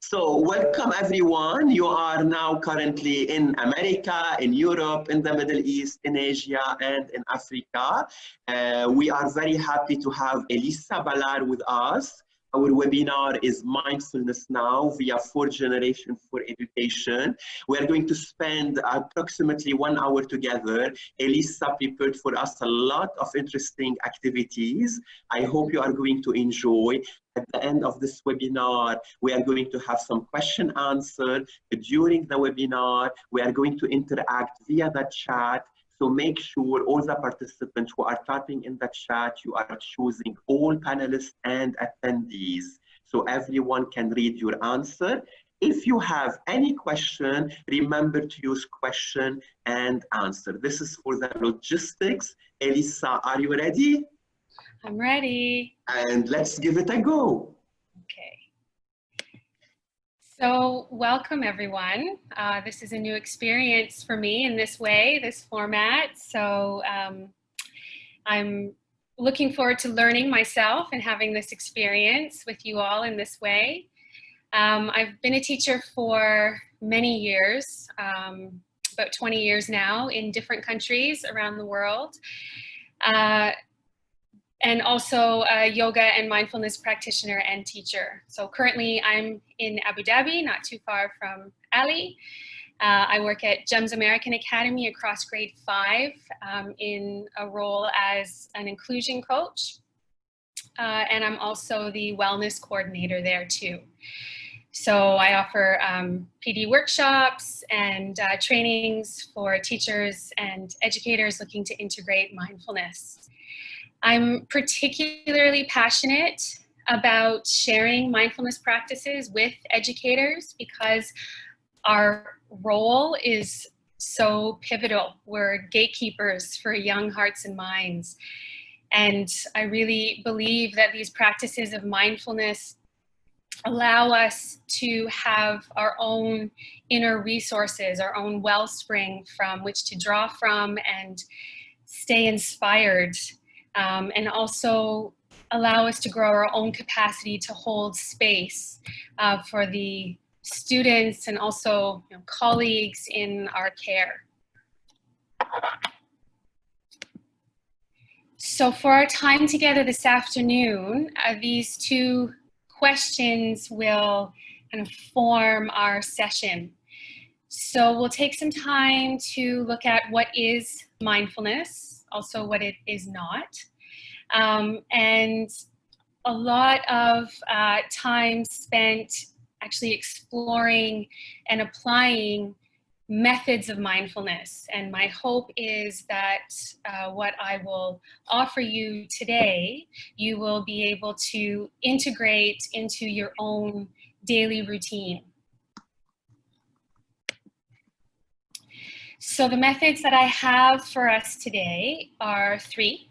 So welcome everyone. You are now currently in America, in Europe, in the Middle East, in Asia, and in Africa. We are very happy to have Elissa Ballard with us. Our webinar is Mindfulness Now via 4th Generation for Education. We are going to spend approximately 1 hour together. Elissa prepared for us a lot of interesting activities. I hope you are going to enjoy. At the end of this webinar, we are going to have some question answer. During the webinar, we are going to interact via the chat. So make sure all the participants who are typing in the chat, you are choosing all panelists and attendees. So everyone can read your answer. If you have any question, remember to use question and answer. This is for the logistics. Elissa, are you ready? I'm ready. And let's give it a go. Okay. So welcome everyone. This is a new experience for me in this way, this format. So I'm looking forward to learning myself and having this experience with you all in this way. I've been a teacher for many years, about 20 years now in different countries around the world. And also a yoga and mindfulness practitioner and teacher. So currently I'm in Abu Dhabi, not too far from Ali. I work at GEMS American Academy across grade 5 in a role as an inclusion coach. And I'm also the wellness coordinator there too. So I offer PD workshops and trainings for teachers and educators looking to integrate mindfulness. I'm particularly passionate about sharing mindfulness practices with educators because our role is so pivotal. We're gatekeepers for young hearts and minds. And I really believe that these practices of mindfulness allow us to have our own inner resources, our own wellspring from which to draw from and stay inspired. And also allow us to grow our own capacity to hold space for the students and also colleagues in our care. So for our time together this afternoon, these two questions will kind of form our session. So we'll take some time to look at what is mindfulness, also what it is not, and a lot of time spent actually exploring and applying methods of mindfulness. And my hope is that what I will offer you today, you will be able to integrate into your own daily routine. So the methods that I have for us today are 3.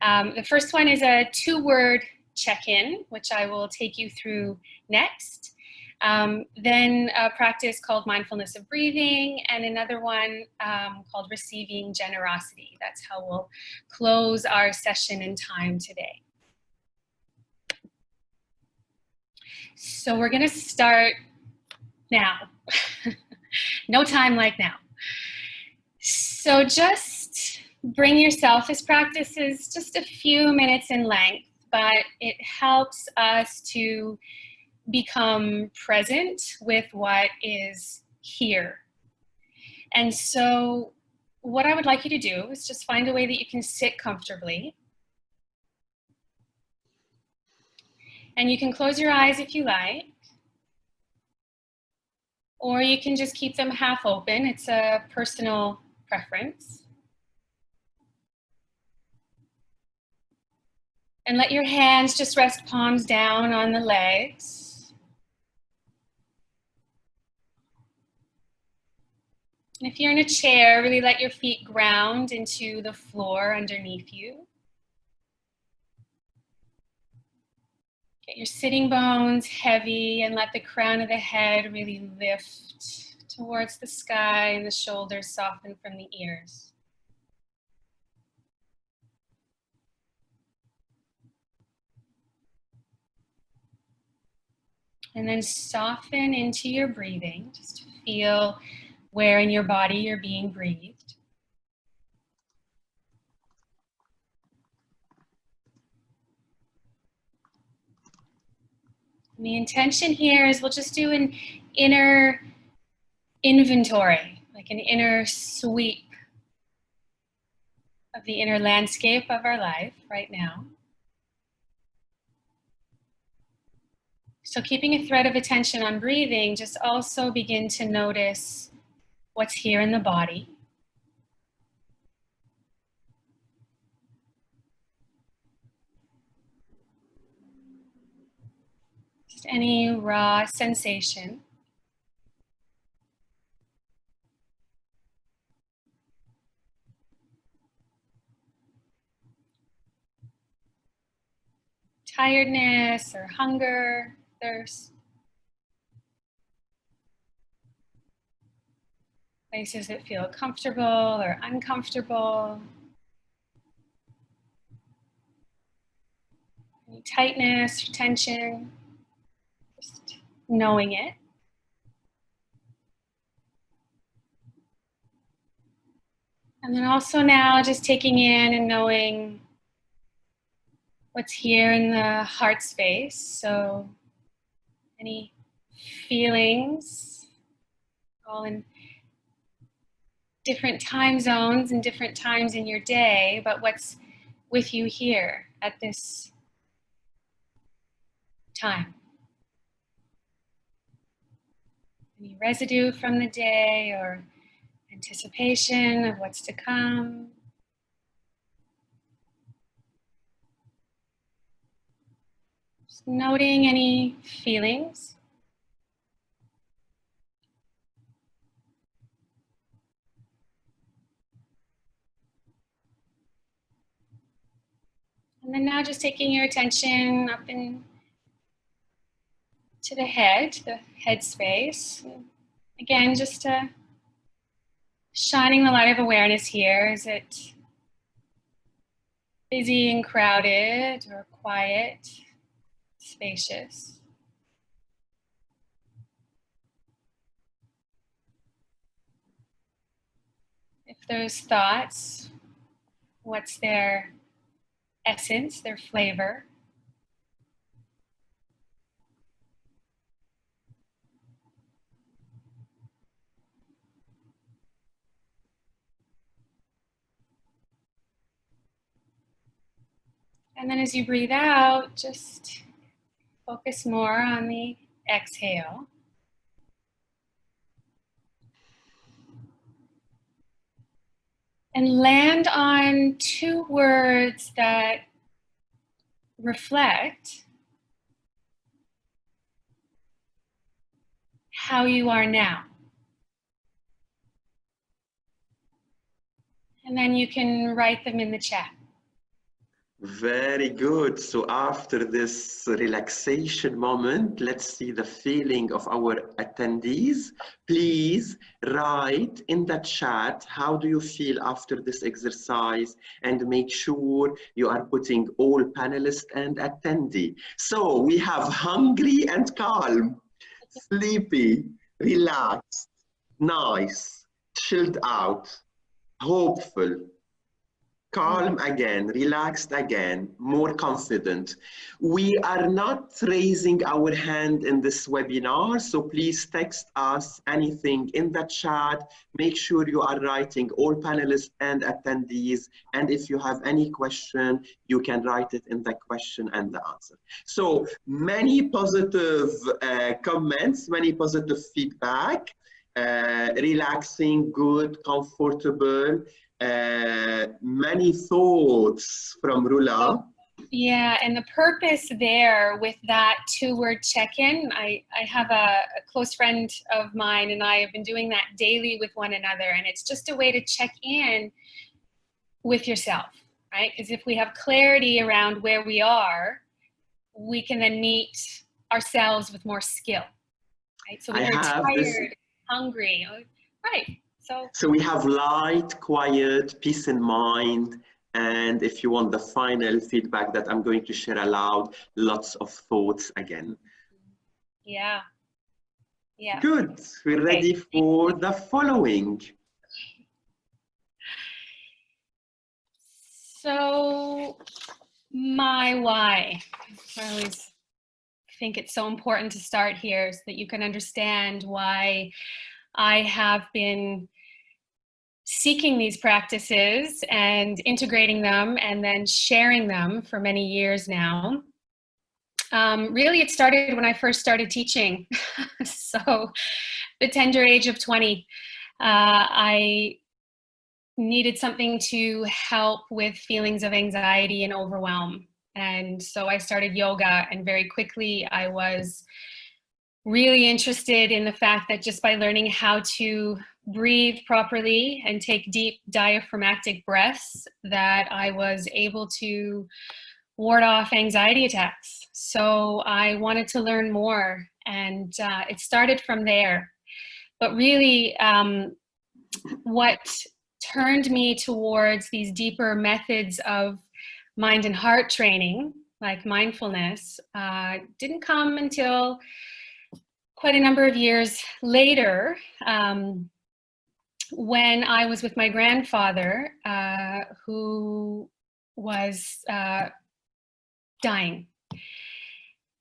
The first one is a 2-word check-in, which I will take you through next. Then a practice called mindfulness of breathing, and another one called receiving generosity. That's how we'll close our session in time today. So we're going to start now. No time like now. So just bring yourself. This practice is just a few minutes in length, but it helps us to become present with what is here. And so what I would like you to do is just find a way that you can sit comfortably. And you can close your eyes if you like. Or you can just keep them half open. It's a personal preference. And let your hands just rest palms down on the legs. And if you're in a chair, really let your feet ground into the floor underneath you. Get your sitting bones heavy and let the crown of the head really lift towards the sky and the shoulders soften from the ears. And then soften into your breathing. Just feel where in your body you're being breathed. And the intention here is we'll just do an inner inventory, like an inner sweep of the inner landscape of our life right now. So keeping a thread of attention on breathing, just also begin to notice what's here in the body. Just any raw sensation. Tiredness or hunger, thirst. Places that feel comfortable or uncomfortable. Any tightness or tension. Just knowing it. And then also now just taking in and knowing what's here in the heart space. So any feelings, all in different time zones and different times in your day, but what's with you here at this time. Any residue from the day or anticipation of what's to come. Just noting any feelings. And then now just taking your attention up in to the head space. Again, just shining the light of awareness here. Is it busy and crowded or quiet, spacious? If there's thoughts, what's their essence, their flavor? And then as you breathe out, just focus more on the exhale. And land on two words that reflect how you are now. And then you can write them in the chat. Very good. So after this relaxation moment, let's see the feeling of our attendees. Please write in the chat, how do you feel after this exercise? And make sure you are putting all panelists and attendee. So we have hungry and calm, sleepy, relaxed, nice, chilled out, hopeful, calm again, relaxed again, more confident. We are not raising our hand in this webinar, so please text us anything in the chat. Make sure you are writing all panelists and attendees. And if you have any question, you can write it in the question and the answer. So many positive comments, many positive feedback, relaxing, good, comfortable. Many thoughts from Rula. Yeah, and the purpose there with that two-word check-in, I have a close friend of mine and I have been doing that daily with one another, and it's just a way to check in with yourself, right? Because if we have clarity around where we are, we can then meet ourselves with more skill, right? So we're tired, hungry, right? So we have light, quiet, peace in mind, and if you want the final feedback that I'm going to share aloud, lots of thoughts again. Yeah. Yeah. Good. We're ready for the following. So, my why. I always think it's so important to start here so that you can understand why I have been seeking these practices and integrating them and then sharing them for many years now. Really, it started when I first started teaching. So, the tender age of 20, I needed something to help with feelings of anxiety and overwhelm. And so I started yoga, and very quickly I was really interested in the fact that just by learning how to breathe properly and take deep diaphragmatic breaths, that I was able to ward off anxiety attacks. So I wanted to learn more, and it started from there. But really, what turned me towards these deeper methods of mind and heart training, like mindfulness, didn't come until quite a number of years later, when I was with my grandfather, who was dying.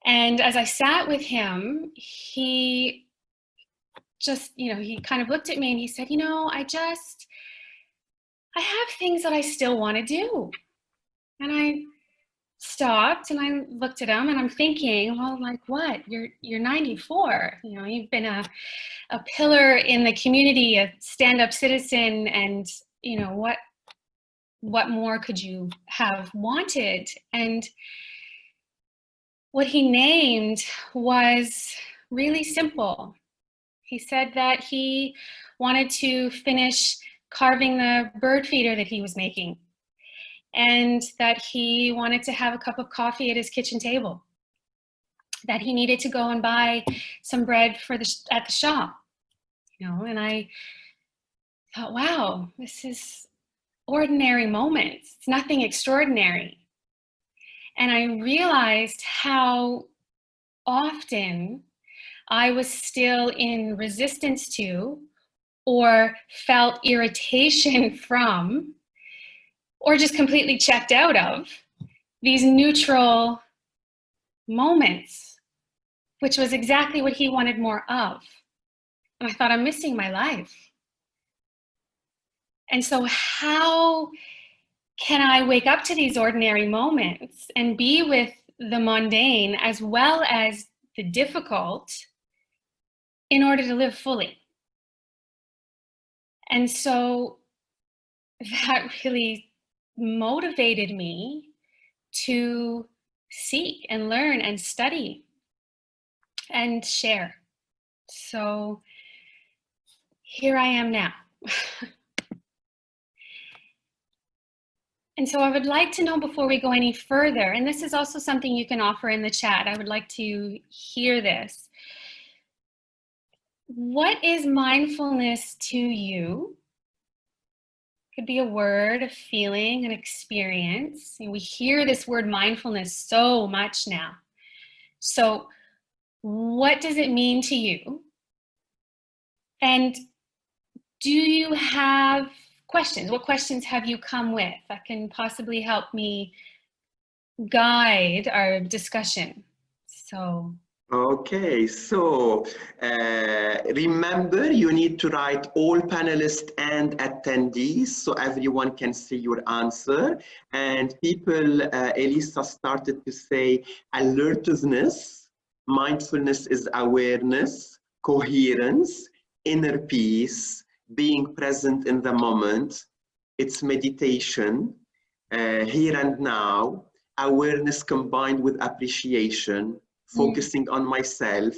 And as I sat with him, he just, he kind of looked at me and he said, I have things that I still want to do. And I stopped and I looked at him and I'm thinking, well, like what? You're 94. You've been a pillar in the community, a stand-up citizen, and what more could you have wanted? And what he named was really simple. He said that he wanted to finish carving the bird feeder that he was making, and that he wanted to have a cup of coffee at his kitchen table, that he needed to go and buy some bread at the shop, and I thought, wow, this is ordinary moments. It's nothing extraordinary. And I realized how often I was still in resistance to, or felt irritation from, or just completely checked out of these neutral moments, which was exactly what he wanted more of. And I thought, I'm missing my life. And so how can I wake up to these ordinary moments and be with the mundane as well as the difficult in order to live fully? And so that really motivated me to seek and learn and study and share. So here I am now. And so I would like to know, before we go any further, and this is also something you can offer in the chat, I would like to hear this. What is mindfulness to you? Could be a word, a feeling, an experience. And we hear this word mindfulness so much now. So what does it mean to you? And do you have questions? What questions have you come with that can possibly help me guide our discussion? Okay, so remember, you need to write all panelists and attendees so everyone can see your answer. And people, Elissa started to say alertness, mindfulness is awareness, coherence, inner peace, being present in the moment, it's meditation, here and now, awareness combined with appreciation, focusing on myself.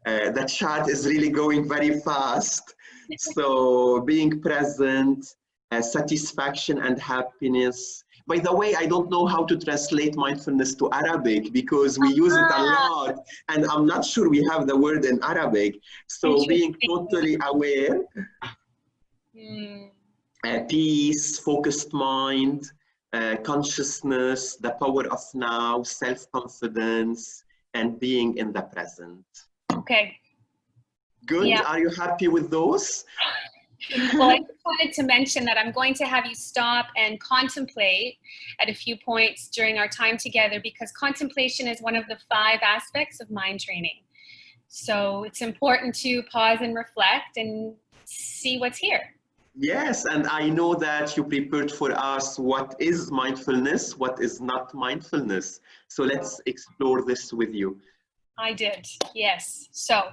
The chat is really going very fast. So being present, satisfaction and happiness. By the way, I don't know how to translate mindfulness to Arabic because we use it a lot and I'm not sure we have the word in Arabic. So being totally aware, peace, focused mind, consciousness, the power of now, self-confidence, and being in the present. Okay. Good. Yeah. Are you happy with those? Well, I just wanted to mention that I'm going to have you stop and contemplate at a few points during our time together, because contemplation is one of the 5 aspects of mind training. So it's important to pause and reflect and see what's here. Yes, and I know that you prepared for us what is mindfulness, what is not mindfulness. So let's explore this with you. I did, yes. So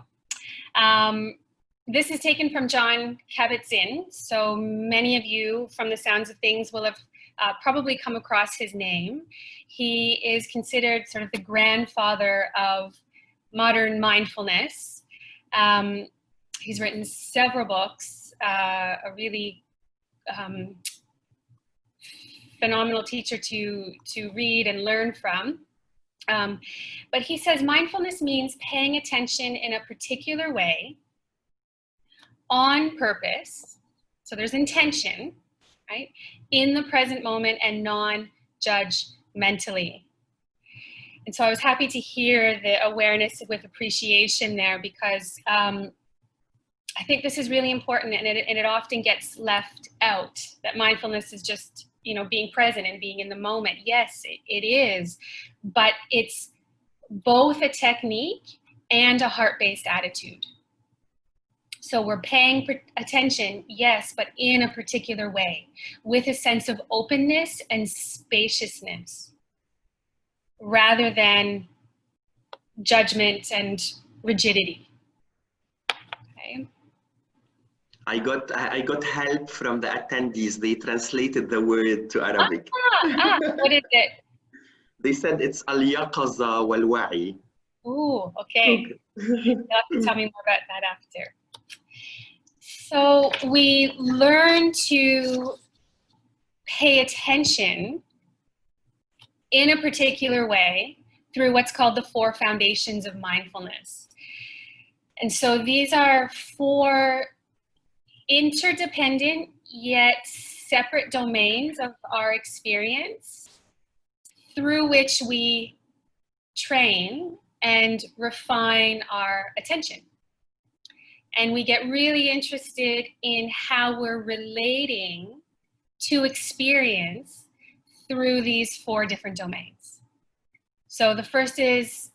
this is taken from Jon Kabat-Zinn. So many of you, from the sounds of things, will have probably come across his name. He is considered sort of the grandfather of modern mindfulness. He's written several books, a really phenomenal teacher to read and learn from. But he says mindfulness means paying attention in a particular way, on purpose, so there's intention, right, in the present moment and non-judgmentally. And so I was happy to hear the awareness with appreciation there, because I think this is really important, and it often gets left out, that mindfulness is just, you know, being present and being in the moment. Yes, it is, but it's both a technique and a heart-based attitude. So we're paying attention, yes, but in a particular way, with a sense of openness and spaciousness, rather than judgment and rigidity. Okay. I got help from the attendees. They translated the word to Arabic. What is it? They said it's al-yaqaza wal-wa'i. Ooh, okay. You'll have to tell me more about that after. So we learn to pay attention in a particular way through what's called the 4 foundations of mindfulness. And so these are 4 interdependent yet separate domains of our experience through which we train and refine our attention. And we get really interested in how we're relating to experience through these 4 different domains. So the first is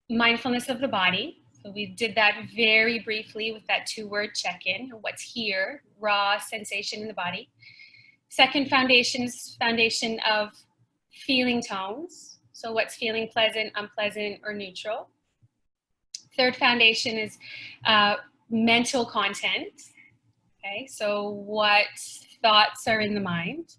mindfulness of the body. So we did that very briefly with that 2-word check-in, what's here, raw sensation in the body. Second foundation is foundation of feeling tones. So what's feeling pleasant, unpleasant, or neutral. Third foundation is mental content. Okay, so what thoughts are in the mind.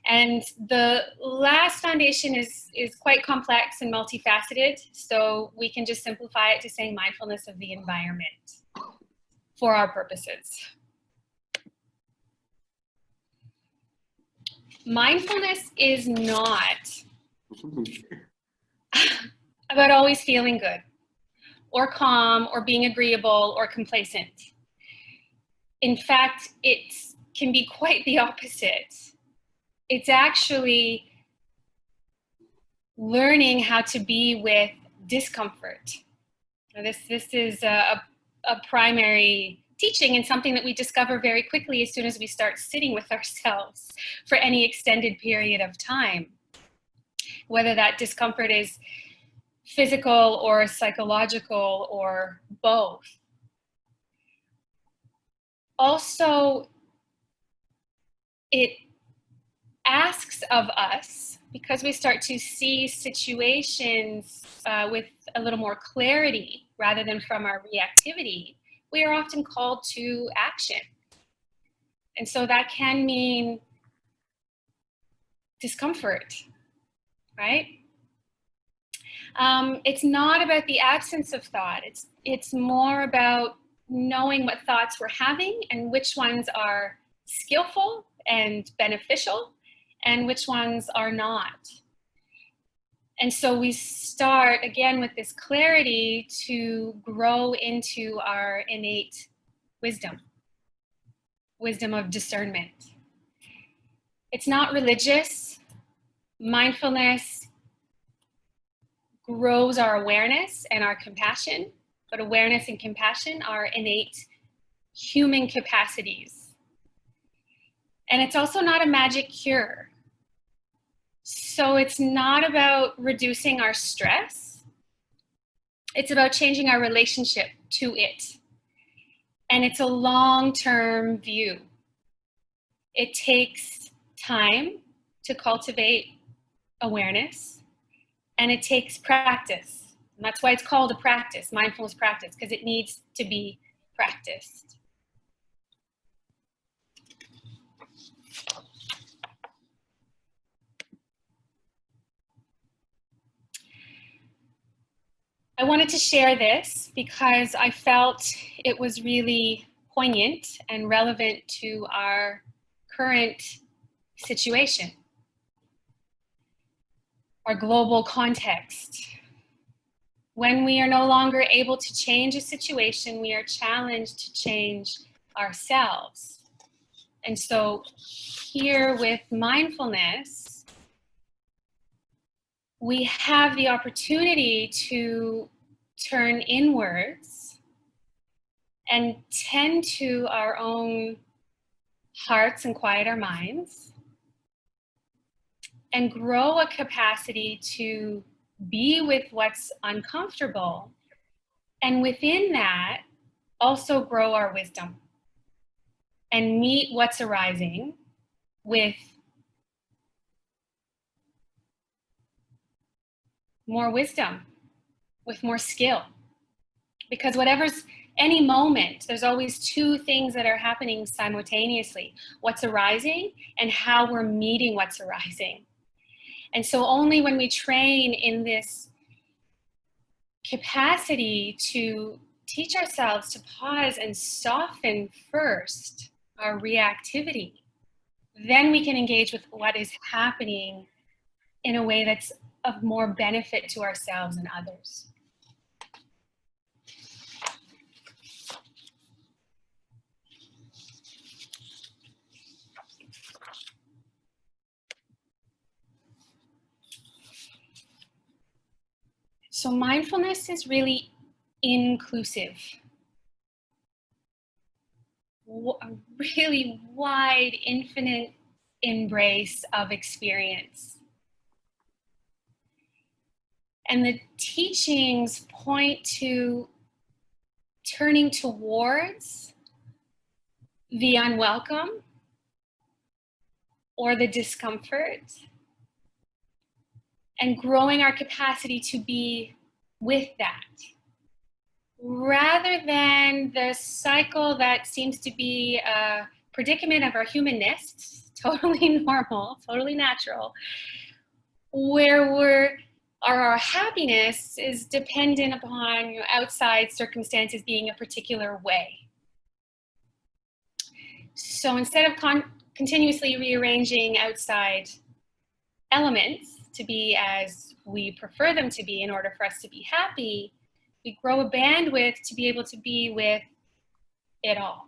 And the last foundation is quite complex and multifaceted, so we can just simplify it to saying mindfulness of the environment for our purposes. Mindfulness is not about always feeling good, or calm, or being agreeable, or complacent. In fact, it can be quite the opposite. It's actually learning how to be with discomfort. Now this is a primary teaching, and something that we discover very quickly as soon as we start sitting with ourselves for any extended period of time. Whether that discomfort is physical or psychological or both. Also, it asks of us, because we start to see situations with a little more clarity rather than from our reactivity, we are often called to action. And so that can mean discomfort, right? It's not about the absence of thought. It's more about knowing what thoughts we're having and which ones are skillful and beneficial and which ones are not. And so we start again with this clarity to grow into our innate wisdom of discernment. It's not religious. Mindfulness grows our awareness and our compassion but awareness and compassion are innate human capacities. And it's also not a magic cure. So it's not about reducing our stress. It's about changing our relationship to it. And it's a long-term view. It takes time to cultivate awareness, and it takes practice. And that's why it's called a practice, mindfulness practice, because it needs to be practiced. I wanted to share this because I felt it was really poignant and relevant to our current situation, our global context. When we are no longer able to change a situation, we are challenged to change ourselves. And so here with mindfulness, we have the opportunity to turn inwards and tend to our own hearts and quiet our minds and grow a capacity to be with what's uncomfortable, and within that also grow our wisdom and meet what's arising with more wisdom, with more skill. Because whatever's any moment, there's always two things that are happening simultaneously: what's arising and how we're meeting what's arising. And so only when we train in this capacity to teach ourselves to pause and soften first our reactivity, then we can engage with what is happening in a way that's of more benefit to ourselves and others. So mindfulness is really inclusive. A really wide, infinite embrace of experience. And the teachings point to turning towards the unwelcome or the discomfort and growing our capacity to be with that, rather than the cycle that seems to be a predicament of our humanness, totally normal, totally natural, where our happiness is dependent upon outside circumstances being a particular way. So instead of continuously rearranging outside elements to be as we prefer them to be in order for us to be happy, we grow a bandwidth to be able to be with it all.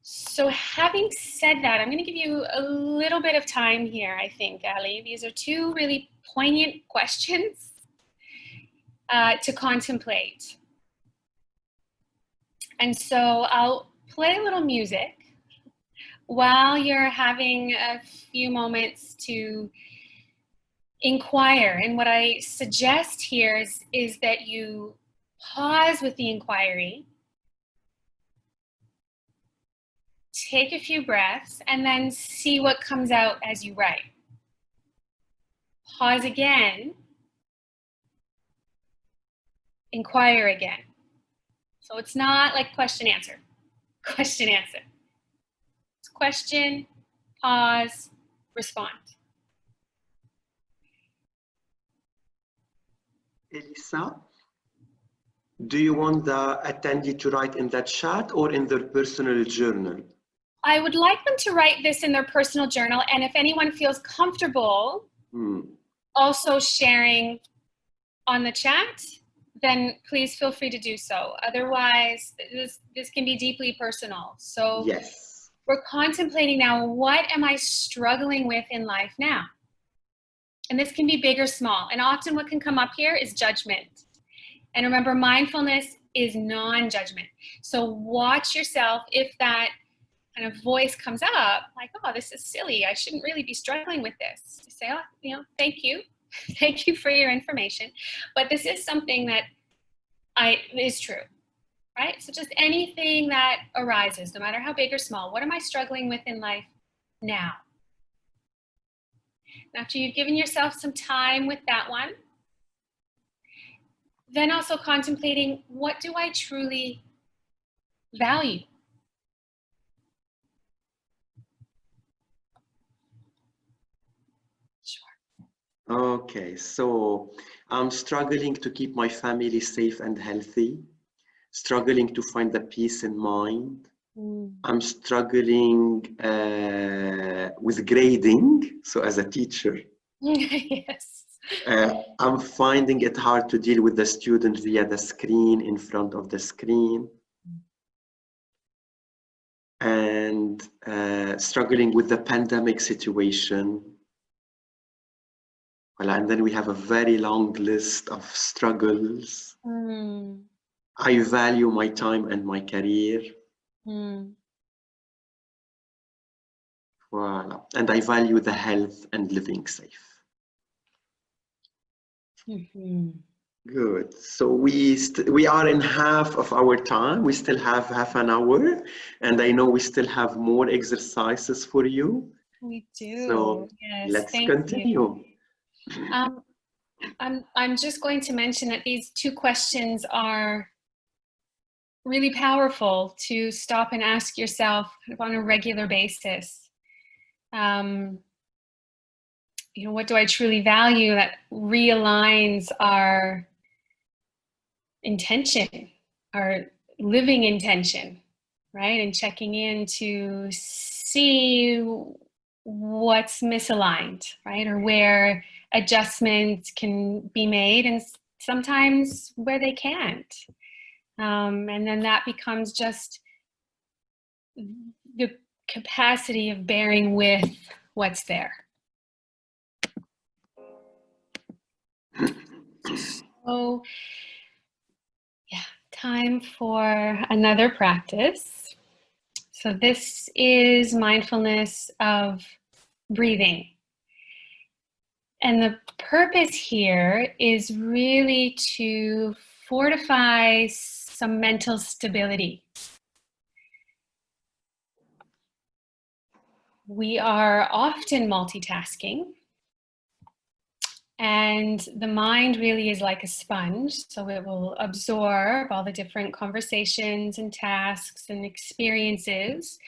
So having said that, I'm going to give you a little bit of time here, I think, Ali. These are two really poignant questions to contemplate. And so I'll play a little music while you're having a few moments to inquire. And what I suggest here is that you pause with the inquiry, take a few breaths, and then see what comes out as you write. Pause again, inquire again. So it's not like question, answer, question, answer. It's question, pause, respond. Elissa, do you want the attendee to write in the chat or in their personal journal? I would like them to write this in their personal journal, and if anyone feels comfortable also sharing on the chat, then please feel free to do so. Otherwise, this can be deeply personal. So yes, we're contemplating now, what am I struggling with in life now? And this can be big or small. And often what can come up here is judgment. And remember, mindfulness is non-judgment. So watch yourself if that kind of voice comes up, like, oh, this is silly. I shouldn't really be struggling with this. You say, oh, you know, thank you. Thank you for your information. But this is something that is true, right? So just anything that arises, no matter how big or small, what am I struggling with in life now? After you've given yourself some time with that one, then also contemplating, what do I truly value? Okay, so I'm struggling to keep my family safe and healthy, struggling to find the peace in mind. I'm struggling with grading, so as a teacher. Yes. I'm finding it hard to deal with the student via the screen, in front of the screen. And struggling with the pandemic situation. Well, and then we have a very long list of struggles. I value my time and my career. Voila. And I value the health and living safe. Good. So we are in half of our time. We still have half an hour. And I know we still have more exercises for you. We do. So yes, let's continue. I'm just going to mention that these two questions are really powerful to stop and ask yourself on a regular basis. You know, what do I truly value that realigns our intention, our living intention, right? And checking in to see what's misaligned, right? Or where adjustments can be made and sometimes where they can't. And then that becomes just the capacity of bearing with what's there. So, yeah, time for another practice. So this is mindfulness of breathing. And the purpose here is really to fortify some mental stability. We are often multitasking, and the mind really is like a sponge, so it will absorb all the different conversations and tasks and experiences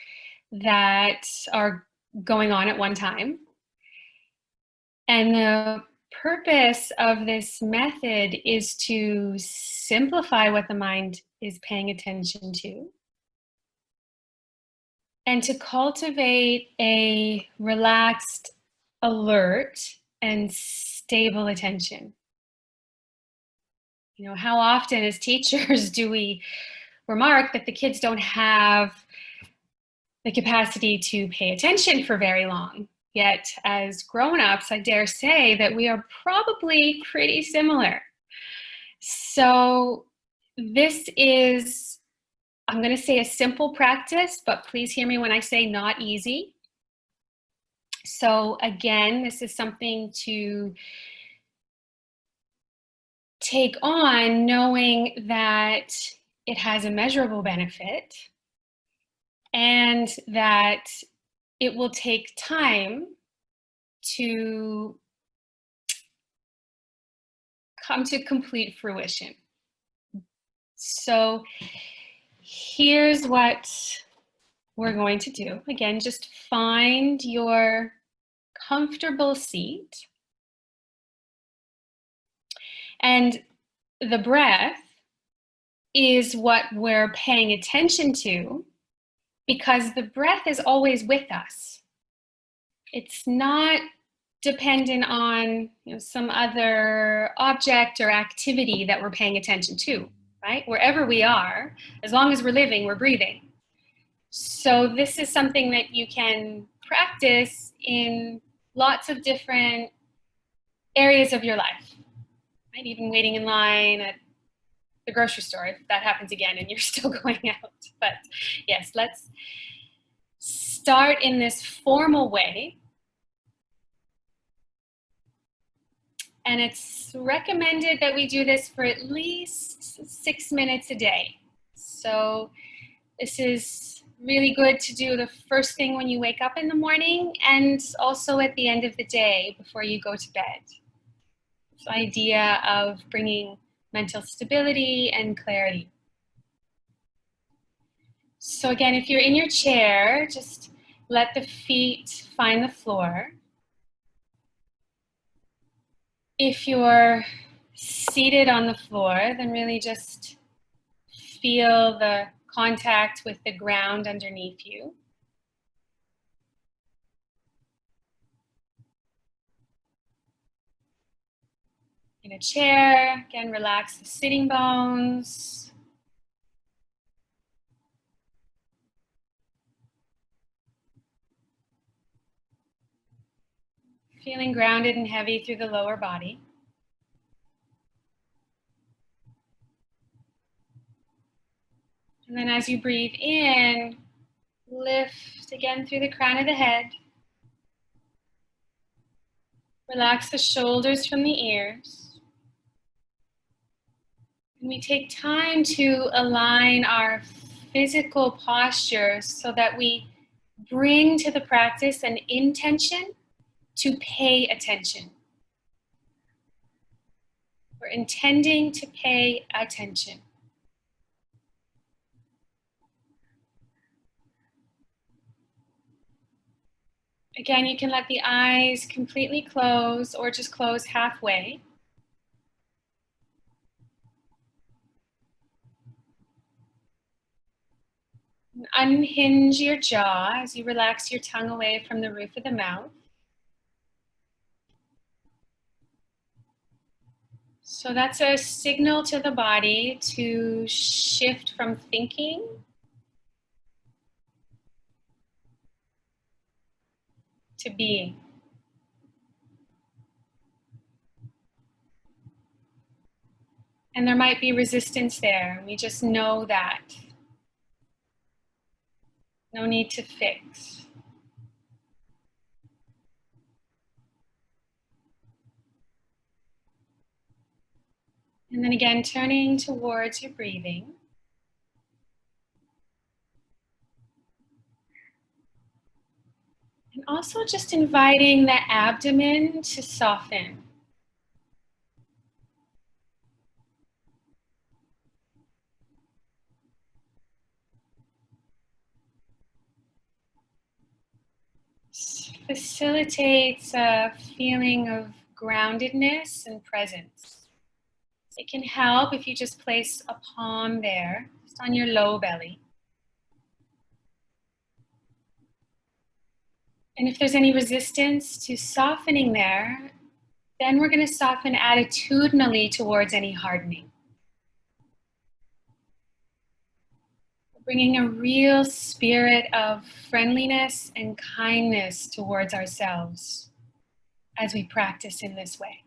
that are going on at one time. And the purpose of this method is to simplify what the mind is paying attention to and to cultivate a relaxed, alert, and stable attention. You know, how often as teachers do we remark that the kids don't have the capacity to pay attention for very long? Yet as grown-ups, I dare say that we are probably pretty similar. So this is, I'm going to say, a simple practice, but please hear me when I say not easy. So again, this is something to take on knowing that it has a measurable benefit and that it will take time to come to complete fruition. So here's what we're going to do. Again, just find your comfortable seat. And the breath is what we're paying attention to because the breath is always with us. It's not dependent on some other object or activity that we're paying attention to, right? Wherever we are, as long as we're living, we're breathing. So this is something that you can practice in lots of different areas of your life, right? Even waiting in line at the grocery store, if that happens again and you're still going out. But yes, let's start in this formal way. And it's recommended that we do this for at least 6 minutes a day. So this is really good to do the first thing when you wake up in the morning and also at the end of the day before you go to bed. This idea of bringing mental stability and clarity. So again, if you're in your chair, just let the feet find the floor. If you're seated on the floor, then really just feel the contact with the ground underneath you. In a chair, again, relax the sitting bones. Feeling grounded and heavy through the lower body. And then as you breathe in, lift again through the crown of the head. Relax the shoulders from the ears. And we take time to align our physical posture so that we bring to the practice an intention to pay attention. We're intending to pay attention. Again, you can let the eyes completely close or just close halfway. And unhinge your jaw as you relax your tongue away from the roof of the mouth. So that's a signal to the body to shift from thinking to being. And there might be resistance there. We just know that. No need to fix. And then again, turning towards your breathing. And also just inviting the abdomen to soften. Facilitates a feeling of groundedness and presence. It can help if you just place a palm there, just on your low belly. And if there's any resistance to softening there, then we're going to soften attitudinally towards any hardening. Bringing a real spirit of friendliness and kindness towards ourselves as we practice in this way.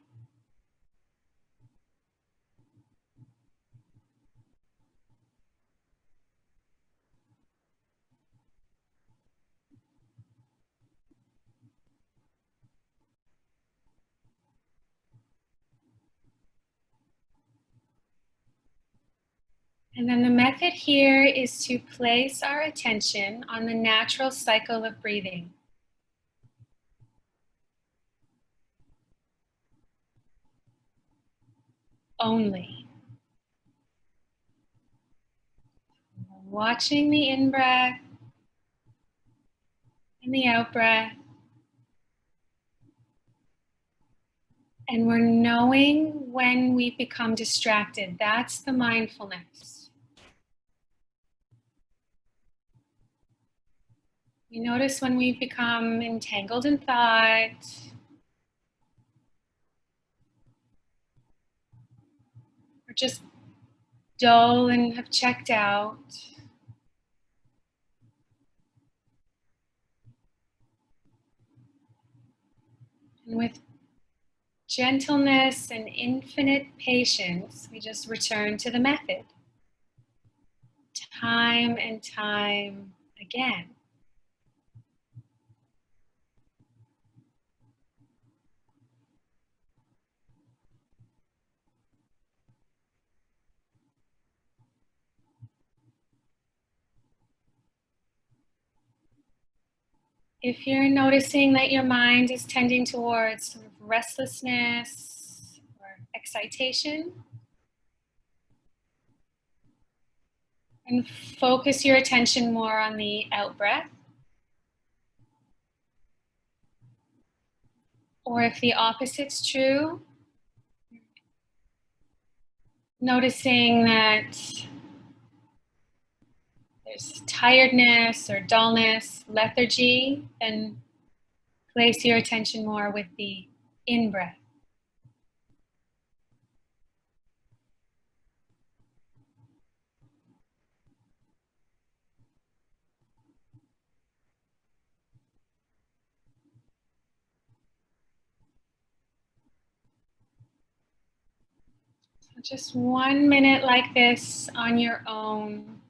And then the method here is to place our attention on the natural cycle of breathing. Only. Watching the in-breath and the out-breath. And we're knowing when we become distracted. That's the mindfulness. We notice when we become entangled in thought. Or just dull and have checked out. And with gentleness and infinite patience, we just return to the method. Time and time again. If you're noticing that your mind is tending towards sort of restlessness or excitation, and focus your attention more on the out-breath. Or if the opposite's true, noticing that there's tiredness or dullness, lethargy, then place your attention more with the in-breath. So just 1 minute like this on your own.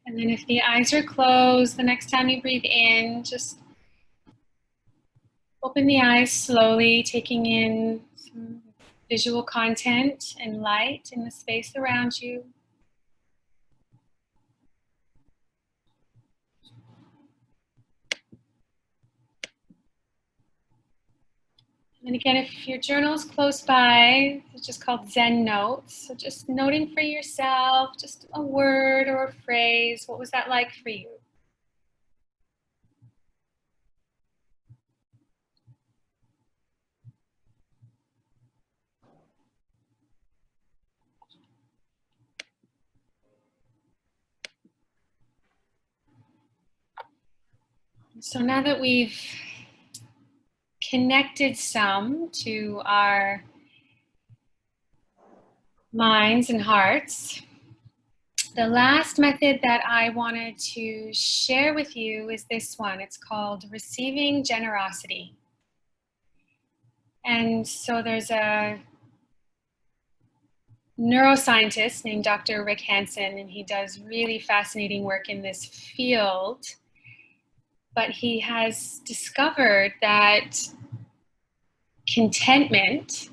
And then if the eyes are closed, the next time you breathe in, just open the eyes slowly, taking in some visual content and light in the space around you. And again, if your journal is close by, it's just called Zen Notes. So just noting for yourself, just a word or a phrase. What was that like for you? So now that we've connected some to our minds and hearts, the last method that I wanted to share with you is this one. It's called Receiving Generosity. And so there's a neuroscientist named Dr. Rick Hansen, and he does really fascinating work in this field. But he has discovered that contentment,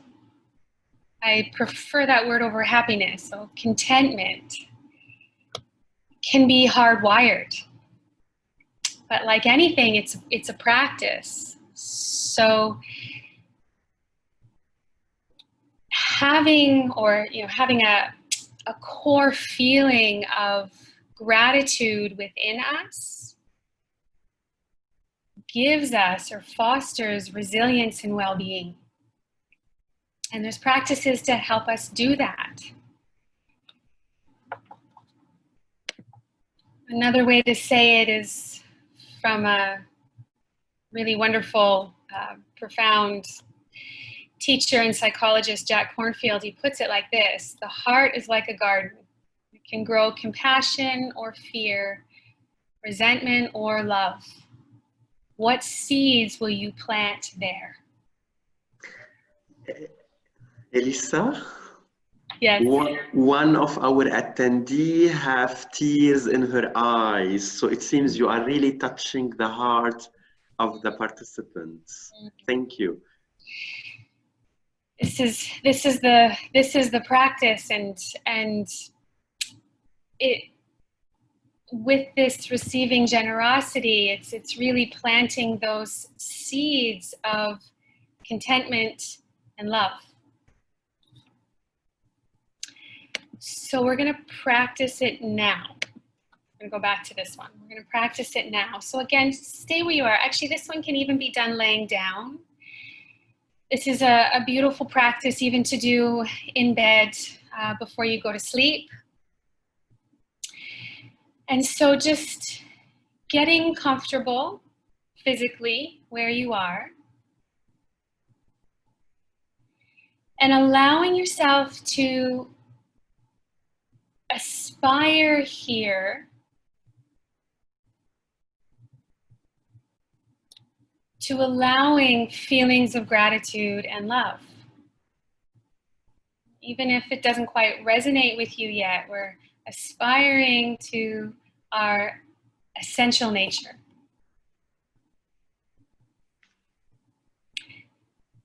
I prefer that word over happiness, so contentment can be hardwired. But like anything, it's a practice. So having a core feeling of gratitude within us gives us or fosters resilience and well-being. And there's practices to help us do that. Another way to say it is from a really wonderful, profound teacher and psychologist, Jack Kornfield. He puts it like this: the heart is like a garden. It can grow compassion or fear, resentment or love. What seeds will you plant there? Elissa? Yes. One of our attendees have tears in her eyes, so it seems you are really touching the heart of the participants. Thank you. This is the practice, and it, with this receiving generosity, it's really planting those seeds of contentment and love. So we're going to practice it now. I'm going to go back to this one. We're going to practice it now. So again, stay where you are. Actually, this one can even be done laying down. This is a beautiful practice even to do in bed before you go to sleep. And so just getting comfortable physically where you are and allowing yourself to aspire here to allowing feelings of gratitude and love. Even if it doesn't quite resonate with you yet, we're aspiring to our essential nature.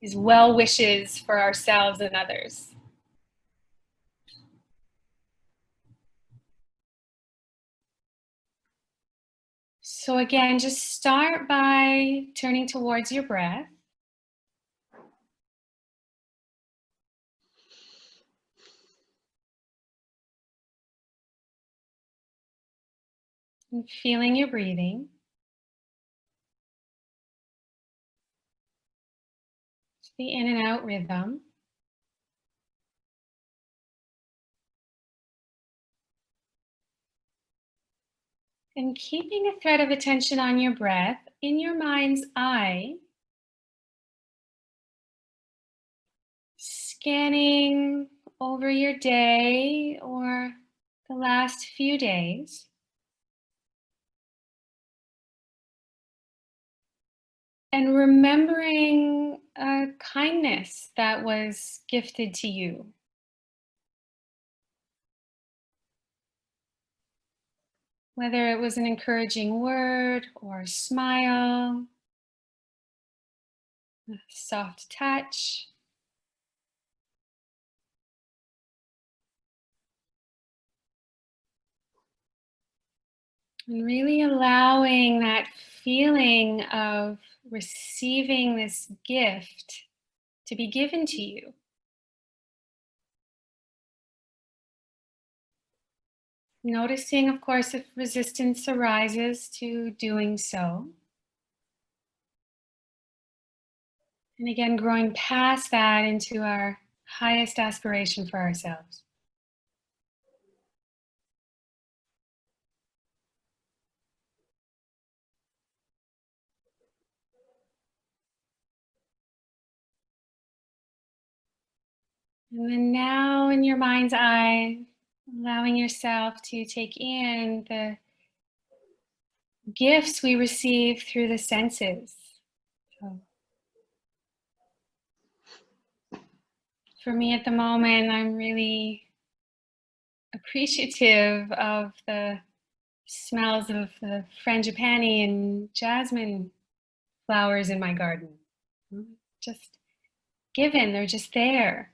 These well wishes for ourselves and others. So again, just start by turning towards your breath. And feeling your breathing. The in and out rhythm. And keeping a thread of attention on your breath in your mind's eye. Scanning over your day or the last few days. And remembering a kindness that was gifted to you. Whether it was an encouraging word or a smile, a soft touch. And really allowing that feeling of receiving this gift to be given to you. Noticing, of course, if resistance arises to doing so. And again, growing past that into our highest aspiration for ourselves. And then now in your mind's eye, allowing yourself to take in the gifts we receive through the senses. So for me at the moment, I'm really appreciative of the smells of the frangipani and jasmine flowers in my garden. Just given, they're just there.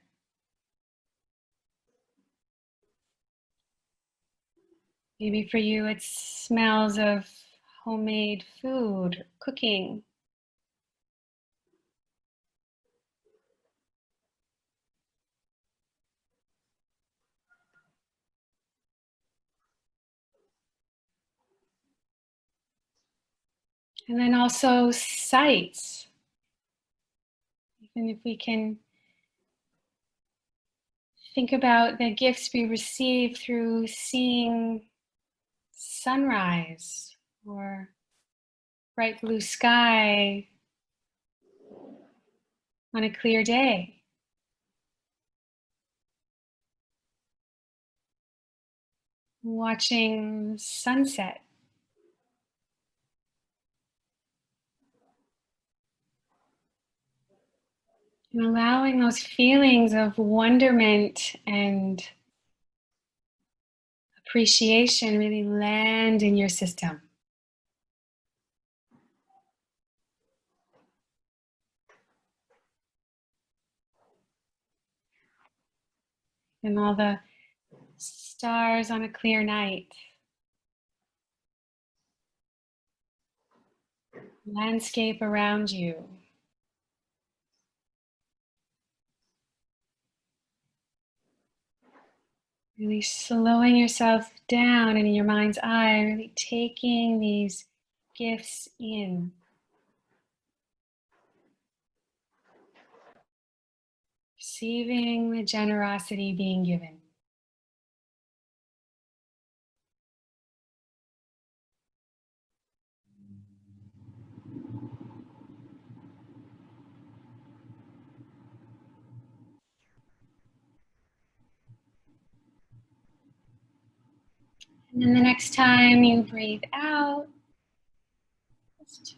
Maybe for you, it smells of homemade food, cooking. And then also sights. Even if we can think about the gifts we receive through seeing sunrise or bright blue sky on a clear day. Watching sunset. And allowing those feelings of wonderment and appreciation really land in your system. And all the stars on a clear night. Landscape around you. Really slowing yourself down and in your mind's eye, really taking these gifts in. Receiving the generosity being given. And then the next time you breathe out, just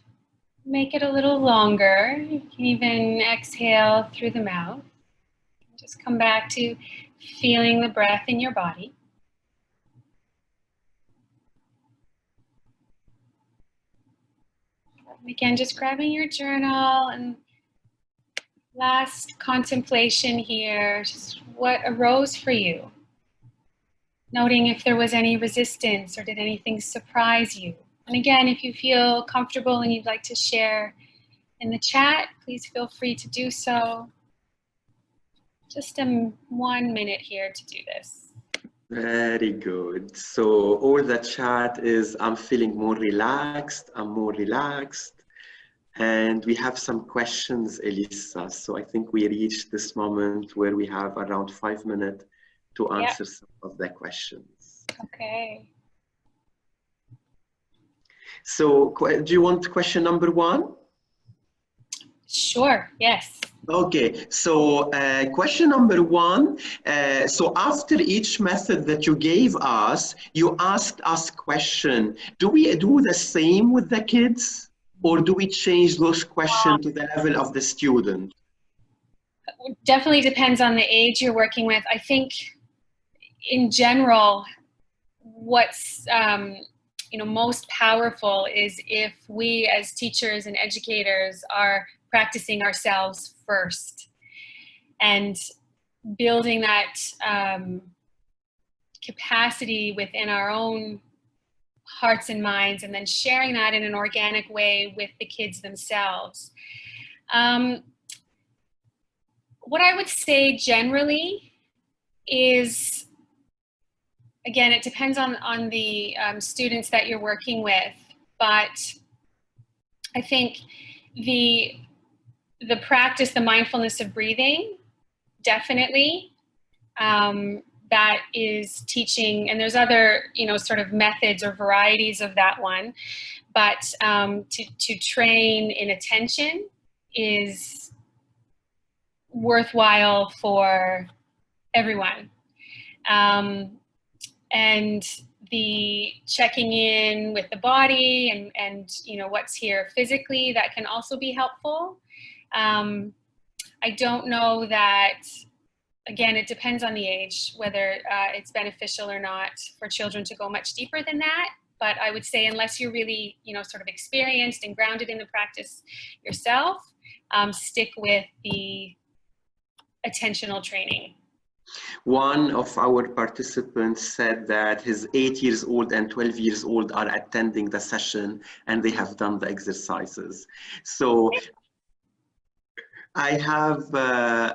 make it a little longer. You can even exhale through the mouth. Just come back to feeling the breath in your body. And again, just grabbing your journal and last contemplation here, just what arose for you. Noting if there was any resistance or did anything surprise you. And again, if you feel comfortable and you'd like to share in the chat, please feel free to do so. Just 1 minute here to do this. Very good. So all the chat is, I'm feeling more relaxed, I'm more relaxed. And we have some questions, Elissa. So I think we reached this moment where we have around 5 minutes to answer some of the questions. Okay. So do you want question number 1? Sure, yes. Okay, so question number 1. So after each method that you gave us, you asked us question. Do we do the same with the kids? Or do we change those questions to the level of the student? Definitely depends on the age you're working with. I think in general, what's most powerful is if we as teachers and educators are practicing ourselves first and building that capacity within our own hearts and minds, and then sharing that in an organic way with the kids themselves. What I would say generally is, again, it depends on the students that you're working with, but I think the practice, the mindfulness of breathing, definitely, that is teaching, and there's other, sort of methods or varieties of that one, but to train in attention is worthwhile for everyone. And the checking in with the body and what's here physically, that can also be helpful. I don't know that, again, it depends on the age, whether it's beneficial or not for children to go much deeper than that. But I would say unless you're really, sort of experienced and grounded in the practice yourself, stick with the attentional training. One of our participants said that his 8 years old and 12 years old are attending the session and they have done the exercises. So I have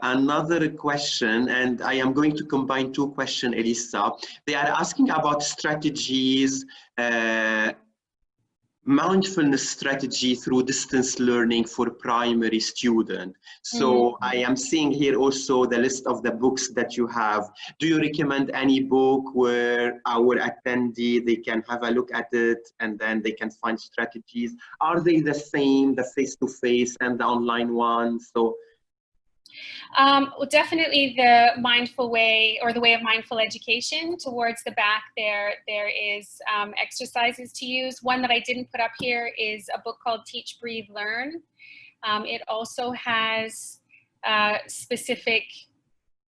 another question, and I am going to combine 2 questions, Elissa. They are asking about strategies, mindfulness strategy through distance learning for primary student. So I am seeing here also the list of the books that you have. Do you recommend any book where our attendee, they can have a look at it and then they can find strategies? Are they the same, the face-to-face and the online ones? So well, definitely the mindful way, or the way of mindful education. Towards the back there is exercises to use. One that I didn't put up here is a book called Teach, Breathe, Learn. It also has specific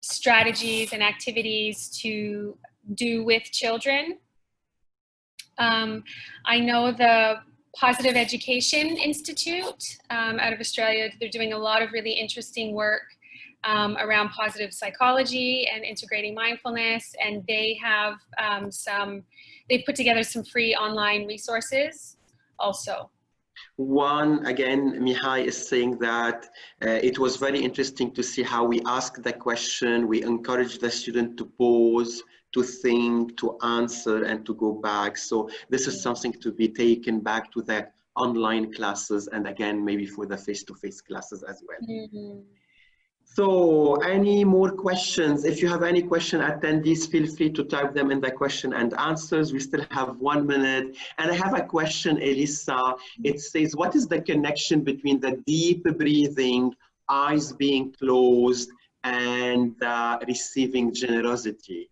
strategies and activities to do with children. I know the Positive Education Institute out of Australia, they're doing a lot of really interesting work around positive psychology and integrating mindfulness, and they have they've put together some free online resources also. One, again, Mihai is saying that it was very interesting to see how we ask the question, we encourage the student to pause, to think, to answer, and to go back. So this is something to be taken back to the online classes, and again, maybe for the face-to-face classes as well. Mm-hmm. So any more questions? If you have any question, attendees, feel free to type them in the question and answers. We still have 1 minute. And I have a question, Elissa. It says, what is the connection between the deep breathing, eyes being closed, and receiving generosity?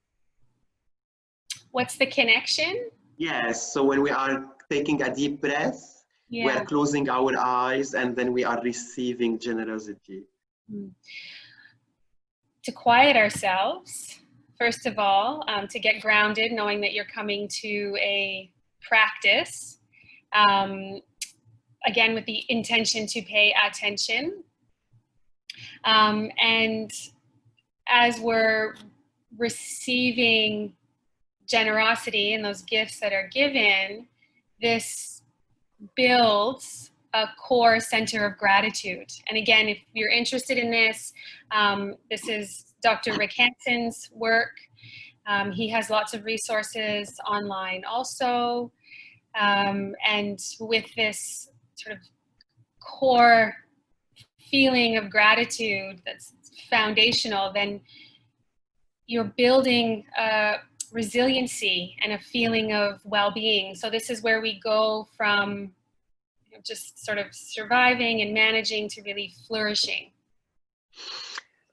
What's the connection? Yes, so when we are taking a deep breath, we are closing our eyes, and then we are receiving generosity. To quiet ourselves, first of all, to get grounded, knowing that you're coming to a practice, again, with the intention to pay attention. And as we're receiving generosity and those gifts that are given, this builds a core center of gratitude. And again, if you're interested in this, this is Dr. Rick Hanson's work. He has lots of resources online also. And with this sort of core feeling of gratitude that's foundational, then you're building a resiliency and a feeling of well-being. So this is where we go from just sort of surviving and managing to really flourishing.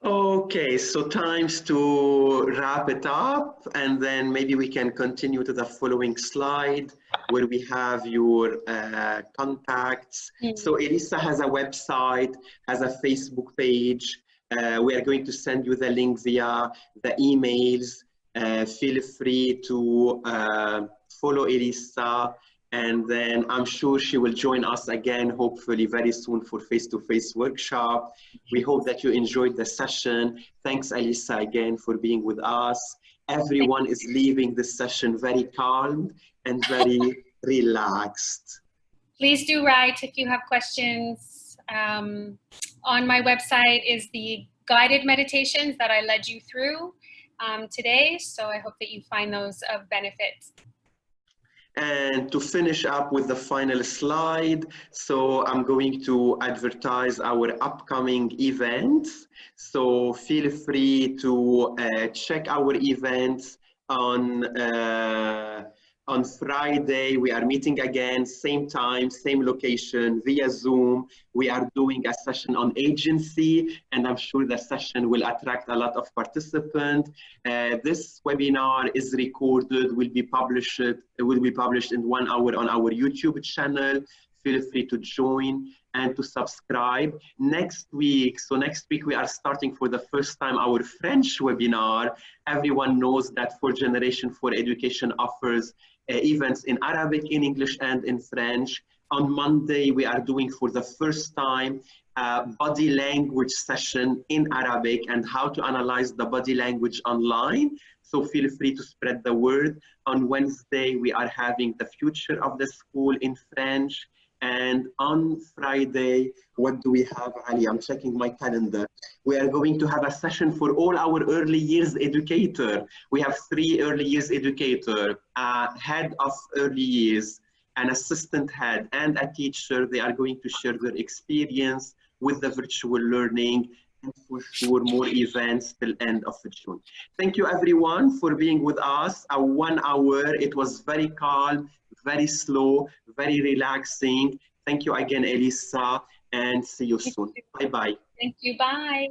Okay, so time's to wrap it up, and then maybe we can continue to the following slide where we have your contacts. So Elissa has a website, has a Facebook page. We are going to send you the link via the emails. Feel free to follow Elissa. And then I'm sure she will join us again, hopefully very soon, for face-to-face workshop. We hope that you enjoyed the session. Thanks, Elissa, again for being with us. Everyone is leaving this session very calm and very relaxed. Please do write if you have questions. On my website is the guided meditations that I led you through today. So I hope that you find those of benefit. And to finish up with the final slide, so I'm going to advertise our upcoming events. So feel free to check our events on Friday. We are meeting again, same time, same location, via Zoom. We are doing a session on agency, and I'm sure the session will attract a lot of participants. This webinar is recorded, will be published in 1 hour on our YouTube channel. Feel free to join and to subscribe. Next week we are starting for the first time our French webinar. Everyone knows that 4th Generation for Education offers events in Arabic, in English, and in French. On Monday, we are doing for the first time a body language session in Arabic and how to analyze the body language online. So feel free to spread the word. On Wednesday, we are having the future of the school in French. And on Friday, what do we have, Ali? I'm checking my calendar. We are going to have a session for all our early years educator. We have 3 early years educator, a head of early years, an assistant head, and a teacher. They are going to share their experience with the virtual learning, and for sure more events till end of June. Thank you everyone for being with us. 1 hour, it was very calm, very slow, very relaxing. Thank you again, Elissa, and see you soon. Bye-bye. Thank you, bye.